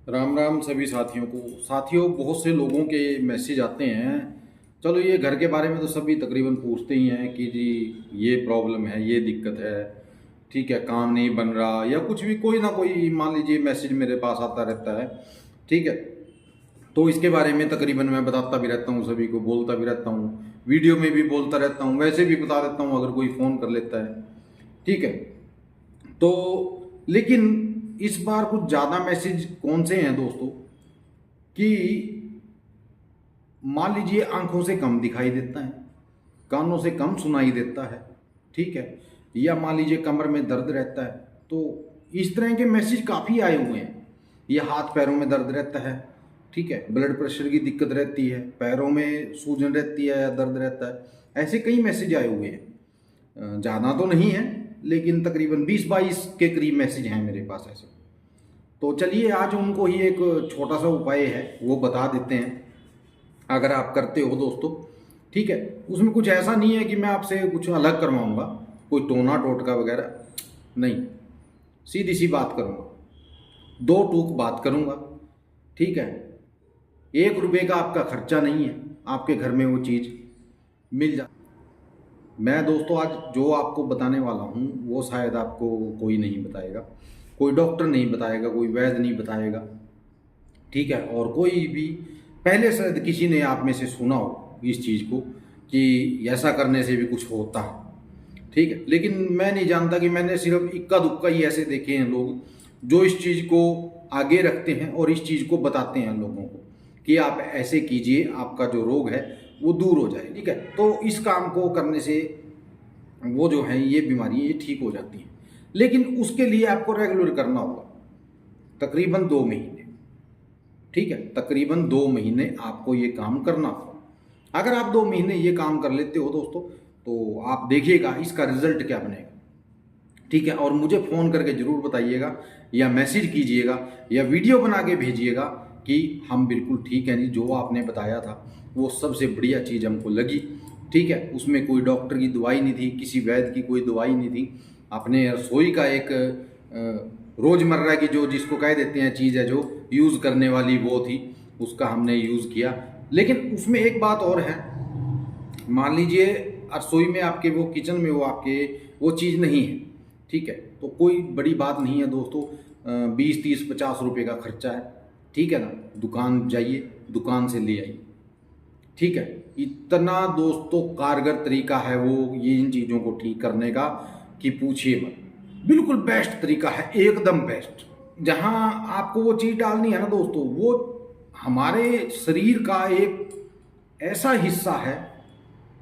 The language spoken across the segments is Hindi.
राम राम सभी साथियों को। साथियों, बहुत से लोगों के मैसेज आते हैं। चलो, ये घर के बारे में तो सभी तकरीबन पूछते ही हैं कि जी ये प्रॉब्लम है, ये दिक्कत है, ठीक है, काम नहीं बन रहा या कुछ भी, कोई ना कोई मान लीजिए मैसेज मेरे पास आता रहता है। ठीक है, तो इसके बारे में तकरीबन मैं बताता भी रहता हूँ, सभी को बोलता भी रहता हूँ, वीडियो में भी बोलता रहता हूँ, वैसे भी बता देता हूँ अगर कोई फ़ोन कर लेता है। ठीक है, तो लेकिन इस बार कुछ ज़्यादा मैसेज कौन से हैं दोस्तों कि मान लीजिए आंखों से कम दिखाई देता है, कानों से कम सुनाई देता है, ठीक है, या मान लीजिए कमर में दर्द रहता है। तो इस तरह के मैसेज काफ़ी आए हुए हैं। या हाथ पैरों में दर्द रहता है, ठीक है, ब्लड प्रेशर की दिक्कत रहती है, पैरों में सूजन रहती है या दर्द रहता है, ऐसे कई मैसेज आए हुए हैं। ज़्यादा तो नहीं है, लेकिन तकरीबन 20-22 के करीब मैसेज हैं मेरे पास ऐसे। तो चलिए आज उनको ही एक छोटा सा उपाय है वो बता देते हैं, अगर आप करते हो दोस्तों। ठीक है, उसमें कुछ ऐसा नहीं है कि मैं आपसे कुछ अलग करवाऊंगा, कोई टोना टोटका वगैरह नहीं, सीधी सी बात करूंगा, दो टूक बात करूंगा। ठीक है, 1 रुपये का आपका खर्चा नहीं है, आपके घर में वो चीज़ मिल जा। मैं दोस्तों आज जो आपको बताने वाला हूँ वो शायद आपको कोई नहीं बताएगा, कोई डॉक्टर नहीं बताएगा, कोई वैद्य नहीं बताएगा। ठीक है, और कोई भी पहले शायद किसी ने आप में से सुना हो इस चीज़ को कि ऐसा करने से भी कुछ होता है। ठीक है, लेकिन मैं नहीं जानता, कि मैंने सिर्फ इक्का दुक्का ही ऐसे देखे हैं लोग जो इस चीज़ को आगे रखते हैं और इस चीज़ को बताते हैं लोगों को कि आप ऐसे कीजिए, आपका जो रोग है वो दूर हो जाए। ठीक है, तो इस काम को करने से वो जो है ये बीमारी ये ठीक हो जाती हैं, लेकिन उसके लिए आपको रेगुलर करना होगा, तकरीबन 2 महीने। ठीक है, तकरीबन 2 महीने आपको ये काम करना होगा। अगर आप 2 महीने ये काम कर लेते हो दोस्तों, तो आप देखिएगा इसका रिजल्ट क्या बनेगा। ठीक है, और मुझे फ़ोन करके ज़रूर बताइएगा या मैसेज कीजिएगा या वीडियो बना के भेजिएगा कि हम बिल्कुल ठीक हैं जी, जो आपने बताया था वो सबसे बढ़िया चीज़ हमको लगी। ठीक है, उसमें कोई डॉक्टर की दवाई नहीं थी, किसी वैद्य की कोई दवाई नहीं थी, अपने रसोई का एक रोज़मर्रा की जो जिसको कह देते हैं चीज़ है जो यूज़ करने वाली वो थी, उसका हमने यूज़ किया। लेकिन उसमें एक बात और है, मान लीजिए रसोई में आपके वो किचन में वो आपके वो चीज़ नहीं है। ठीक है, तो कोई बड़ी बात नहीं है दोस्तों, 20-30-50 रुपये का खर्चा है। ठीक है ना, दुकान जाइए, दुकान से ले आइए। ठीक है, इतना दोस्तों कारगर तरीका है वो ये इन चीज़ों को ठीक करने का कि पूछिए मत। बिल्कुल बेस्ट तरीका है, एकदम बेस्ट। जहाँ आपको वो चीज़ डालनी है ना दोस्तों, वो हमारे शरीर का एक ऐसा हिस्सा है,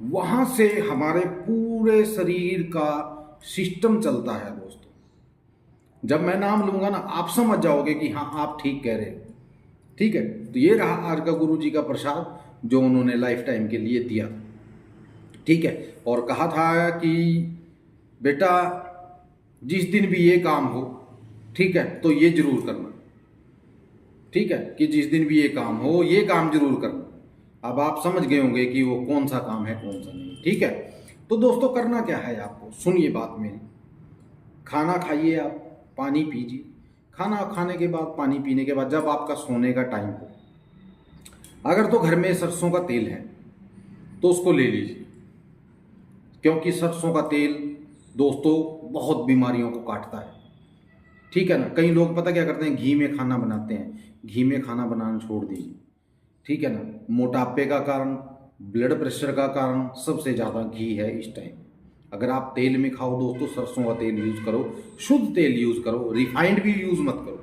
वहाँ से हमारे पूरे शरीर का सिस्टम चलता है दोस्तों। जब मैं नाम लूँगा ना, आप समझ जाओगे कि हाँ आप ठीक कह रहे हो। ठीक है, तो ये रहा आज का गुरु जी का प्रसाद जो उन्होंने लाइफ टाइम के लिए दिया। ठीक है, और कहा था कि बेटा जिस दिन भी ये काम हो, ठीक है, तो ये जरूर करना। ठीक है, कि जिस दिन भी ये काम हो ये काम जरूर करना। अब आप समझ गए होंगे कि वो कौन सा काम है कौन सा नहीं। ठीक है, तो दोस्तों करना क्या है आपको, सुनिए बात मेरी। खाना खाइए, आप पानी पीजिए, खाना खाने के बाद पानी पीने के बाद जब आपका सोने का टाइम हो, अगर तो घर में सरसों का तेल है तो उसको ले लीजिए, क्योंकि सरसों का तेल दोस्तों बहुत बीमारियों को काटता है। ठीक है ना, कई लोग पता क्या करते हैं, घी में खाना बनाते हैं, घी में खाना बनाना छोड़ दीजिए। ठीक है ना, मोटापे का कारण, ब्लड प्रेशर का कारण सबसे ज़्यादा घी है इस टाइम। अगर आप तेल में खाओ दोस्तों, सरसों का तेल यूज़ करो, शुद्ध तेल यूज़ करो, रिफाइंड भी यूज़ मत करो।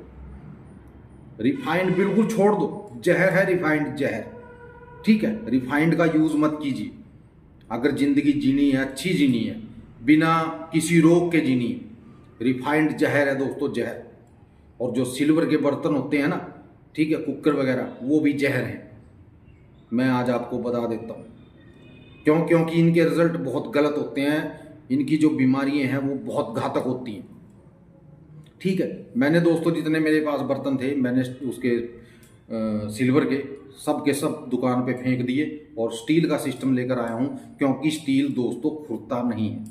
रिफाइंड बिल्कुल छोड़ दो, जहर है रिफाइंड, जहर। ठीक है, रिफाइंड का यूज़ मत कीजिए। अगर ज़िंदगी जीनी है, अच्छी जीनी है, बिना किसी रोग के जीनी है, रिफाइंड जहर है दोस्तों, जहर। और जो सिल्वर के बर्तन होते हैं ना, ठीक है, कुकर वगैरह, वो भी जहर हैं। मैं आज आपको बता देता हूँ क्यों, क्योंकि इनके रिजल्ट बहुत गलत होते हैं, इनकी जो बीमारियां हैं वो बहुत घातक होती हैं। ठीक है, मैंने दोस्तों जितने मेरे पास बर्तन थे, मैंने उसके सिल्वर के सब दुकान पे फेंक दिए और स्टील का सिस्टम लेकर आया हूँ, क्योंकि स्टील दोस्तों खुरता नहीं है।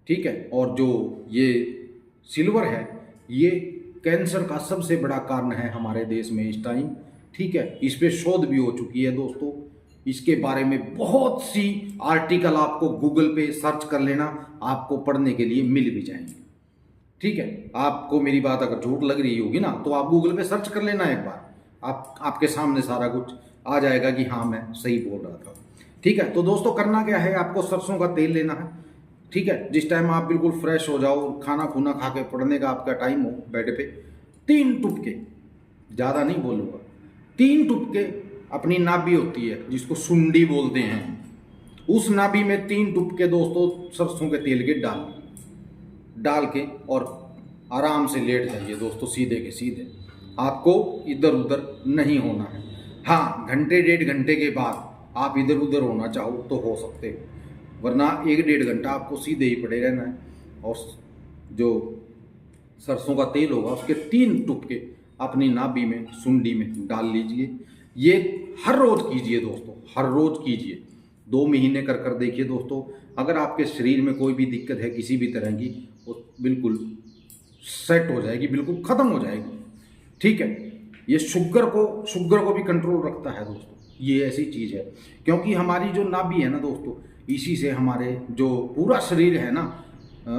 ठीक है, और जो ये सिल्वर है ये कैंसर का सबसे बड़ा कारण है हमारे देश में इस टाइम, ठीक है। इस पे शोध भी हो चुकी है दोस्तों, इसके बारे में बहुत सी आर्टिकल आपको गूगल पे सर्च कर लेना, आपको पढ़ने के लिए मिल भी जाएंगे, ठीक है। आपको मेरी बात अगर झूठ लग रही होगी ना तो आप गूगल पे सर्च कर लेना एक बार, आपके सामने सारा कुछ आ जाएगा कि हाँ मैं सही बोल रहा था, ठीक है। तो दोस्तों करना क्या है, आपको सरसों का तेल लेना है, ठीक है। जिस टाइम आप बिल्कुल फ्रेश हो जाओ, खाना खूना खा के पढ़ने का आपका टाइम हो बेड पे, 3 टुपके, ज़्यादा नहीं बोलूँगा, 3 टुपके अपनी नाभि होती है जिसको सुंडी बोलते हैं, उस नाभि में 3 टुपके दोस्तों सरसों के तेल के डाल के और आराम से लेट जाइए दोस्तों, सीधे के सीधे। आपको इधर उधर नहीं होना है। हाँ, घंटे 1.5 घंटे के बाद आप इधर उधर होना चाहो तो हो सकते हो, वरना 1-1.5 घंटा आपको सीधे ही पड़े रहना है। और जो सरसों का तेल होगा उसके 3 टुपके अपनी नाभि में, सुंडी में डाल लीजिए। ये हर रोज़ कीजिए दोस्तों, हर रोज़ कीजिए, 2 महीने कर देखिए दोस्तों। अगर आपके शरीर में कोई भी दिक्कत है किसी भी तरह की, वो बिल्कुल सेट हो जाएगी, बिल्कुल ख़त्म हो जाएगी, ठीक है। ये शुगर को भी कंट्रोल रखता है दोस्तों, ये ऐसी चीज़ है। क्योंकि हमारी जो नाभि है ना दोस्तों, इसी से हमारे जो पूरा शरीर है ना,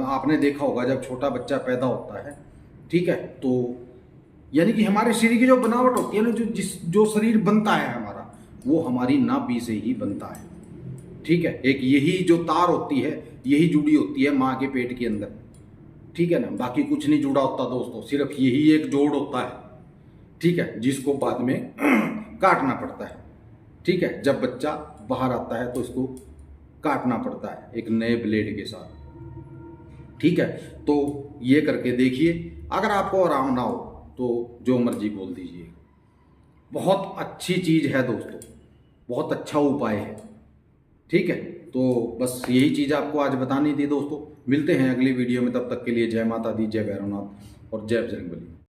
आपने देखा होगा जब छोटा बच्चा पैदा होता है, ठीक है, तो यानी कि हमारे शरीर की जो बनावट होती है ना, जो शरीर बनता है हमारा, वो हमारी नाभि से ही बनता है, ठीक है। एक यही जो तार होती है, यही जुड़ी होती है माँ के पेट के अंदर, ठीक है ना, बाकी कुछ नहीं जुड़ा होता दोस्तों, सिर्फ यही एक जोड़ होता है, ठीक है, जिसको बाद में काटना पड़ता है, ठीक है। जब बच्चा बाहर आता है तो इसको काटना पड़ता है एक नए ब्लेड के साथ, ठीक है। तो ये करके देखिए, अगर आपको आराम ना हो तो जो मर्जी बोल दीजिए। बहुत अच्छी चीज़ है दोस्तों, बहुत अच्छा उपाय है, ठीक है। तो बस यही चीज़ आपको आज बतानी थी दोस्तों। मिलते हैं अगली वीडियो में, तब तक के लिए जय माता दी, जय भैरवनाथ और जय बजरंगबली।